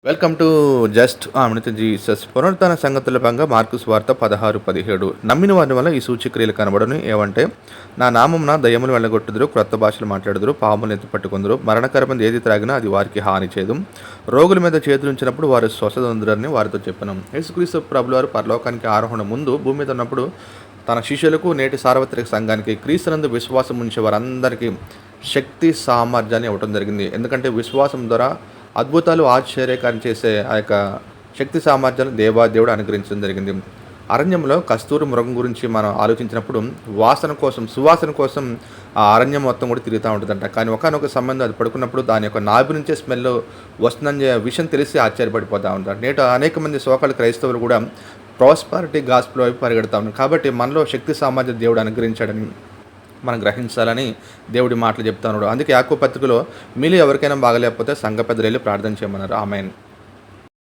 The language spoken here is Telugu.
వెల్కమ్ టు జస్ట్ ఆమ్నిత జీసస్ పునరుత్థాన సంగతుల భాగంగా మార్కు సువార్త 16:17 నమ్మిన వారి వల్ల ఈ సూచక్రియలు కనబడను ఏవంటే నా నామమున దయ్యములు వెళ్ళగొట్టుదురు, క్రొత్త భాషలు మాట్లాడుదురు, పాములు ఎత్తి పట్టుకుందరు, మరణకరమైనది ఏది త్రాగినా అది వారికి హాని చేయదు, రోగుల మీద చేతులు ఉంచినప్పుడు వారు స్వస్థత పొందుదురని వారితో చెప్పాను. యేసుక్రీస్తు ప్రభులు వారు పరలోకానికి ఆరోహణ ముందు భూమి మీద ఉన్నప్పుడు తన శిష్యులకు నేటి సార్వత్రిక సంఘానికి క్రీస్తునందు విశ్వాసం ఉంచే వారందరికీ శక్తి సామర్థ్యాన్ని ఇవ్వడం జరిగింది. ఎందుకంటే విశ్వాసం ద్వారా అద్భుతాలు ఆశ్చర్యకారం చేసే ఆ యొక్క శక్తి సామర్థ్యాలు దేవుడు అనుగ్రహించడం జరిగింది. అరణ్యంలో కస్తూరి మృగం గురించి మనం ఆలోచించినప్పుడు సువాసన కోసం ఆ అరణ్యం మొత్తం కూడా తిరుగుతూ ఉంటుందంట. కానీ ఒకనొక సంబంధం అది పడుకున్నప్పుడు దాని యొక్క నాభి నుంచే స్మెల్ వస్తుందని విషయం తెలిసి ఆశ్చర్యపడిపోతూ ఉంటారు. నేటి అనేక మంది సోకాలు క్రైస్తవులు కూడా ప్రాస్పారిటీ గాస్పుల్ వైపు పరిగెడతా ఉన్నారు. కాబట్టి మనలో శక్తి సామర్థ్యం దేవుడు అనుగ్రహించాడని మనం గ్రహించాలని దేవుడి మాటలు చెప్తా ఉన్నాడు. అందుకే యాకోబు పత్రికలో మీలో ఎవరికైనా బాగలేకపోతే సంఘ పెద్దలు వెళ్ళి ప్రార్థన చేయమన్నారు. ఆమేన్.